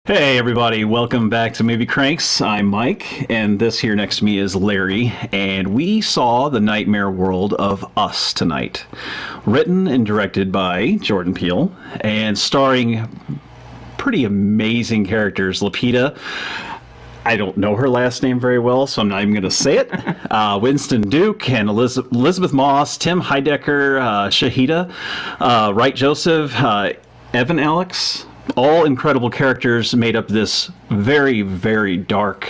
Hey everybody, welcome back to Movie Cranks. I'm Mike, and this here next to me is Larry, and we saw The Nightmare World of Us tonight. Written and directed by Jordan Peele, and starring pretty amazing characters. Lupita, I don't know her last name very well, so I'm not even going to say it. Winston Duke and Elizabeth Moss, Tim Heidecker, Shahida, Wright Joseph, Evan Alex. All incredible characters made up this very, very dark,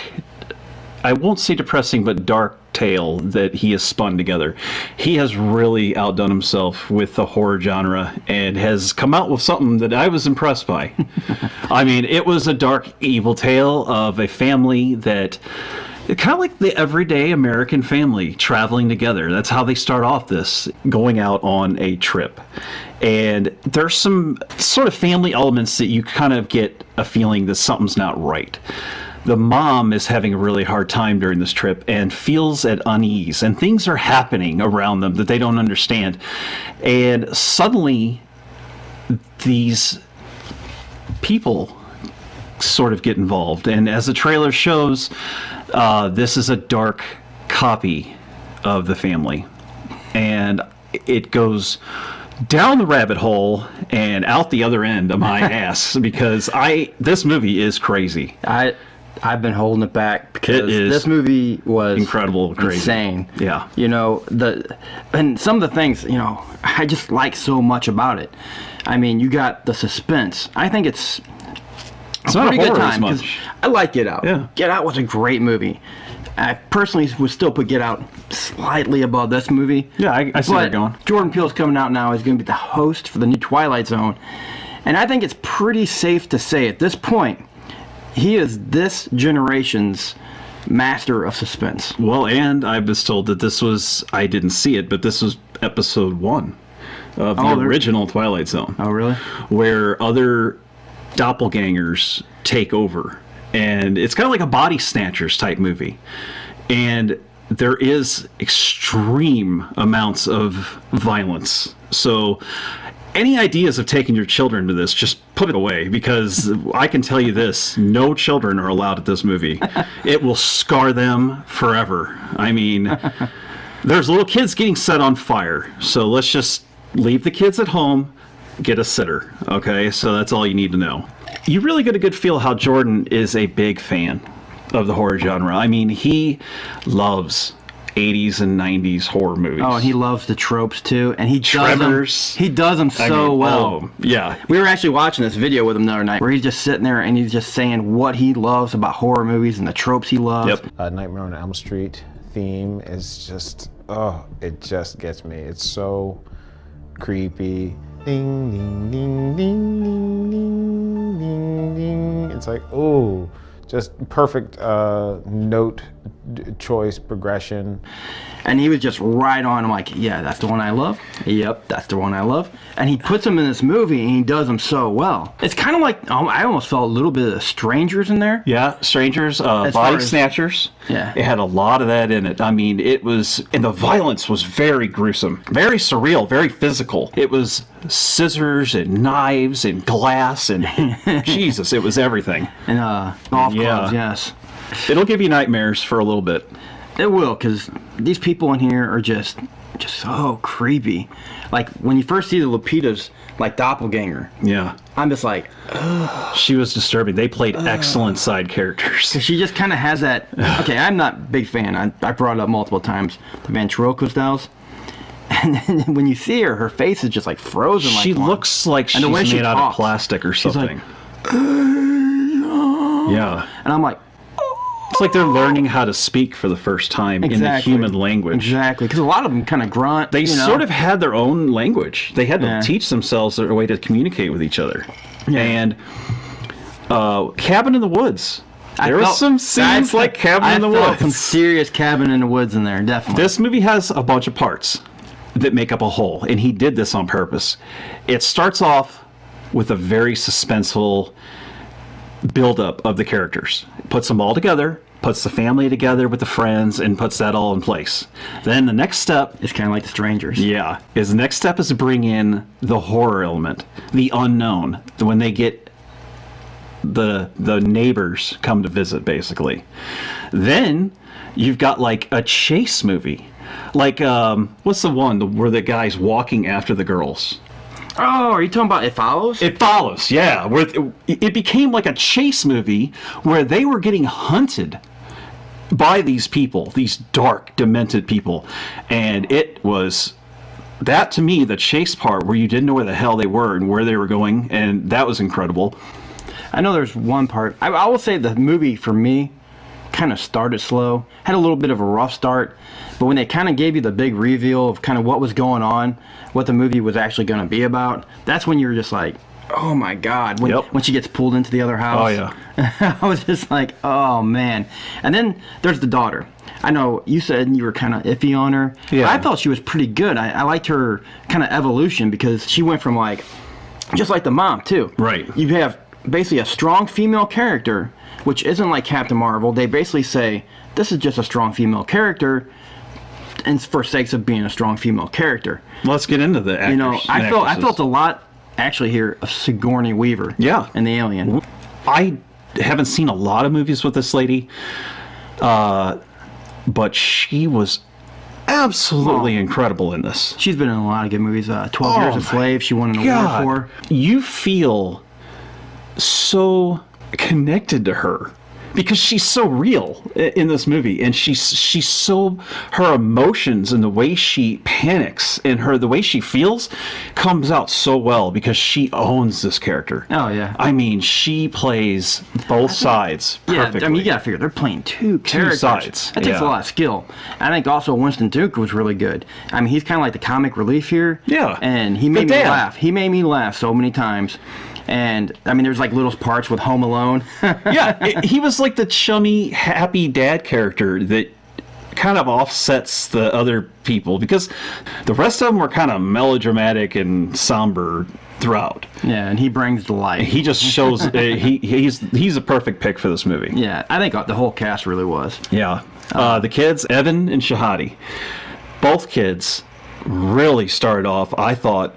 I won't say depressing, but dark tale that he has spun together. He has really outdone himself with the horror genre and has come out with something that I was impressed by. I mean, it was a dark, evil tale of a family that, kind of like the everyday American family traveling together. That's how they start off this, going out on a trip. And there's some sort of family elements that you kind of get a feeling that something's not right. The mom is having a really hard time during this trip and feels at unease, and things are happening around them that they don't understand. And suddenly, these people sort of get involved. And as the trailer shows, this is a dark copy of the family. And it goes down the rabbit hole and out the other end of my ass, because this movie is crazy. I've been holding it back because this movie was incredible, crazy, insane. Yeah, you know, and some of the things, you know, I just like so much about it. I mean, you got the suspense. I think it's a pretty good time because I like Get Out. Yeah, Get Out was a great movie. I personally would still put Get Out slightly above this movie. Yeah, I see where you're going. Jordan Peele's coming out now. He's going to be the host for the new Twilight Zone. And I think it's pretty safe to say at this point, he is this generation's master of suspense. Well, and I was told that this was, I didn't see it, but this was episode 1 of the original Twilight Zone. Oh, really? Where other doppelgangers take over. And it's kind of like a Body Snatchers type movie. And there is extreme amounts of violence. So any ideas of taking your children to this, just put it away, because I can tell you this, no children are allowed at this movie. It will scar them forever. I mean, there's little kids getting set on fire. So let's just leave the kids at home, get a sitter. Okay, so that's all you need to know. You really get a good feel how Jordan is a big fan of the horror genre. I mean, he loves 80s and 90s horror movies. Oh, and he loves the tropes too, and he does them so well. Yeah. We were actually watching this video with him the other night where he's just sitting there and he's just saying what he loves about horror movies and the tropes he loves. Yep. Nightmare on Elm Street theme is just, it just gets me. It's so creepy. Ding, ding, ding, ding, ding, ding, ding, ding. It's like, oh, just perfect note choice progression. And he was just right on. I'm like, yeah, that's the one I love. Yep, that's the one I love. And he puts them in this movie, and he does them so well. It's kind of like, I almost felt a little bit of Strangers in there. Yeah, Strangers, Body Snatchers. Yeah. It had a lot of that in it. I mean, it was, and the violence was very gruesome, very surreal, very physical. It was scissors and knives and glass and Jesus, it was everything. And golf clubs, yes. It'll give you nightmares for a little bit. It will, because these people in here are just so creepy. Like, when you first see the Lupita's, like, doppelganger. Yeah. I'm just like, ugh. She was disturbing. They played excellent side characters. She just kind of has that, okay, I'm not a big fan. I brought it up multiple times. The ventriloquist. And then when you see her, her face is just, like, frozen. She looks like she's made out of plastic or something. She's like, yeah. And I'm like, it's like they're learning how to speak for the first time in the human language. Exactly, because a lot of them kind of grunt. They sort of had their own language. They had to teach themselves a way to communicate with each other. Yeah. And Cabin in the Woods. There was some scenes like Cabin in the Woods. Some serious Cabin in the Woods in there, definitely. This movie has a bunch of parts that make up a whole, and he did this on purpose. It starts off with a very suspenseful build-up of the characters. It puts them all together, puts the family together with the friends, and puts that all in place. Then the next step... It's kind of like The Strangers. Yeah. The next step is to bring in the horror element, the unknown. When they get the neighbors come to visit, basically. Then you've got like a chase movie. Like, what's the one where the guy's walking after the girls? Oh, are you talking about It Follows? It Follows, yeah. Where it became like a chase movie where they were getting hunted by these people, these dark, demented people. And it was, that to me, the chase part where you didn't know where the hell they were and where they were going, and that was incredible. I know there's one part. I will say the movie, for me, kind of started slow. Had a little bit of a rough start. But when they kind of gave you the big reveal of kind of what was going on, what the movie was actually going to be about, that's when you were just like, oh my God. When she gets pulled into the other house. Oh, yeah. I was just like, oh, man. And then there's the daughter. I know you said you were kind of iffy on her. Yeah. I thought she was pretty good. I liked her kind of evolution because she went from like, just like the mom, too. Right. You have basically a strong female character, which isn't like Captain Marvel. They basically say, this is just a strong female character, and for sakes of being a strong female character. Let's get into the actors. You know, I felt a lot actually here of Sigourney Weaver. Yeah. In The Alien. I haven't seen a lot of movies with this lady, but she was absolutely incredible in this. She's been in a lot of good movies. 12 Years a Slave, she won an award for. You feel so connected to her because she's so real in this movie, and she's so, her emotions and the way she panics and the way she feels comes out so well because she owns this character. Oh yeah. I mean, she plays both sides perfectly. I mean, you gotta figure they're playing two characters. Sides. That takes a lot of skill. I think also Winston Duke was really good. I mean, he's kind of like the comic relief here. Yeah. And he made me laugh. He made me laugh so many times. And, I mean, there's like little parts with Home Alone. Yeah, he was like the chummy, happy dad character that kind of offsets the other people because the rest of them were kind of melodramatic and somber throughout. Yeah, and he brings the light. He just shows he's a perfect pick for this movie. Yeah, I think the whole cast really was. Yeah. The kids, Evan and Shahadi, both kids really started off, I thought,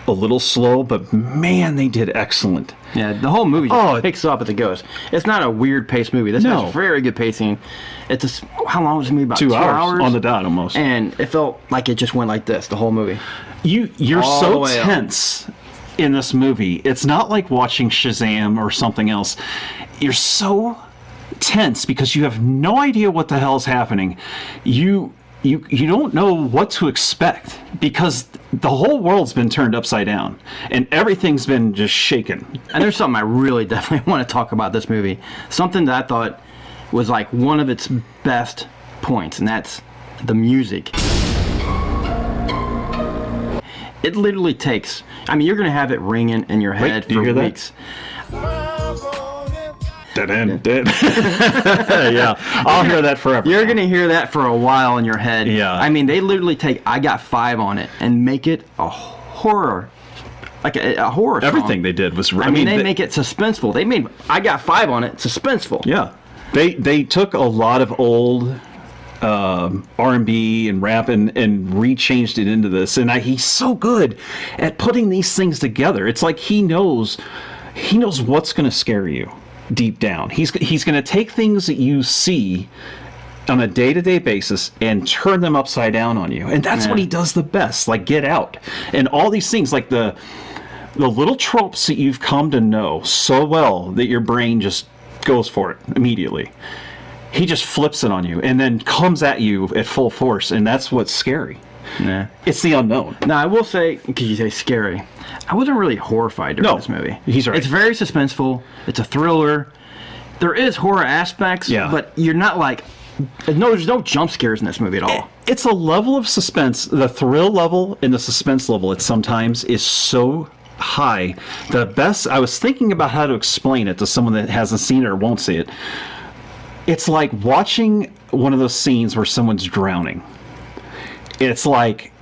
a little slow, but man, they did excellent. Yeah, the whole movie just picks up as it goes. It's not a weird paced movie. This has very good pacing. It's how long was the movie? About 2 hours on the dot almost. And it felt like it just went like this the whole movie. You're so tense in this movie. It's not like watching Shazam or something else. You're so tense because you have no idea what the hell's happening. You don't know what to expect because the whole world's been turned upside down and everything's been just shaken. And there's something I really definitely want to talk about this movie. Something that I thought was like one of its best points, and that's the music. It literally takes, I mean, you're going to have it ringing in your head for weeks. Yeah, I'll hear that forever. You're going to hear that for a while in your head. Yeah. I mean, they literally take I Got Five on it and make it a horror, like a horror song. Everything they did was, I mean, they make it suspenseful. They made I Got Five on it suspenseful. Yeah. They took a lot of old R&B and rap and rechanged it into this. And he's so good at putting these things together. It's like he knows what's going to scare you deep down. He's going to take things that you see on a day-to-day basis and turn them upside down on you. And that's what he does the best, like Get Out. And all these things, like the little tropes that you've come to know so well that your brain just goes for it immediately. He just flips it on you and then comes at you at full force, and that's what's scary. Yeah. It's the unknown. Now, I will say, because you say scary, I wasn't really horrified during this movie. He's right. It's very suspenseful. It's a thriller. There is horror aspects, but you're not like... there's no jump scares in this movie at all. It's a level of suspense. The thrill level and the suspense level at sometimes is so high. The best... I was thinking about how to explain it to someone that hasn't seen it or won't see it. It's like watching one of those scenes where someone's drowning. It's like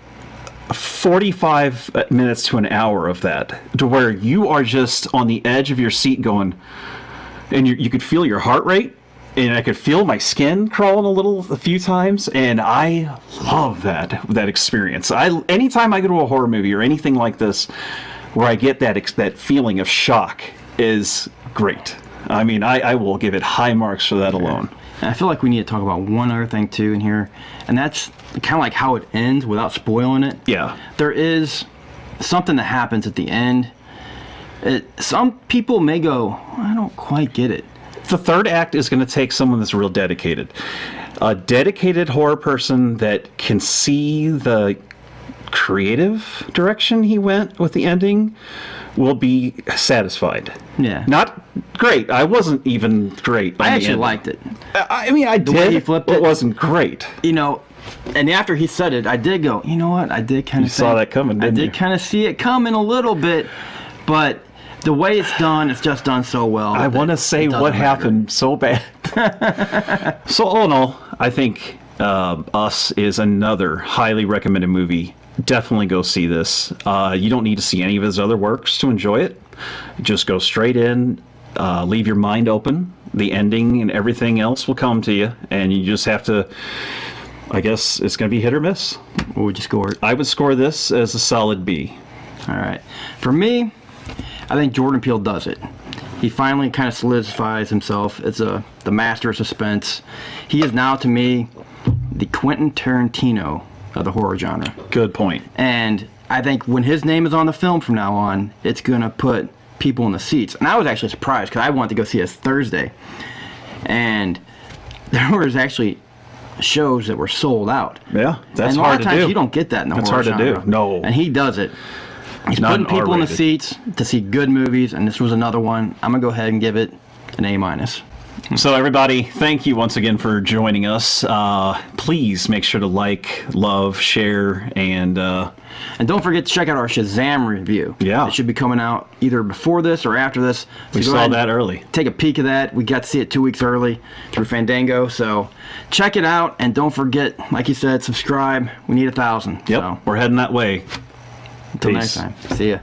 45 minutes to an hour of that, to where you are just on the edge of your seat going, and you could feel your heart rate, and I could feel my skin crawling a few times, and I love that experience. Anytime I go to a horror movie or anything like this, where I get that feeling of shock, is great. I mean, I will give it high marks for that alone. And I feel like we need to talk about one other thing too in here, and that's kind of like how it ends without spoiling it. Yeah. There is something that happens at the end. Some people may go, I don't quite get it. The third act is going to take someone that's real dedicated. A dedicated horror person that can see the creative direction he went with the ending will be satisfied. Yeah. Not great. I wasn't even great. I actually liked it. I mean, I did. way he flipped but it. It wasn't great. You know, and after he said it, I did go, you know what? I did kind of You saw that coming, didn't I you? did kind of see it coming a little bit, but the way it's done, it's just done so well. I want to say what happened so bad. So all in all, I think Us is another highly recommended movie. Definitely go see this. You don't need to see any of his other works to enjoy it. Just go straight in, leave your mind open. The ending and everything else will come to you, and you just have to, I guess it's going to be hit or miss. What would you score it? I would score this as a solid B. All right. For me, I think Jordan Peele does it. He finally kind of solidifies himself as the master of suspense. He is now, to me, the Quentin Tarantino of the horror genre. Good point. And I think when his name is on the film from now on, it's going to put people in the seats. And I was actually surprised because I wanted to go see it Thursday. And there was actually shows that were sold out. Yeah, that's and hard to do. a lot of times you don't get that in the That's horror hard to genre. do. No. And he does it. He's Not putting people in the R-rated. seats to see good movies, and this was another one. I'm going to go ahead and give it an A-. So everybody, thank you once again for joining us. Please make sure to like, love, share, and And don't forget to check out our Shazam review. Yeah. It should be coming out either before this or after this. So we go saw ahead that and early. take a peek of that. We got to see it 2 weeks early through Fandango. So check it out, and don't forget, like you said, subscribe. We need 1,000. Yep, So we're heading that way. until Peace. next time. See ya.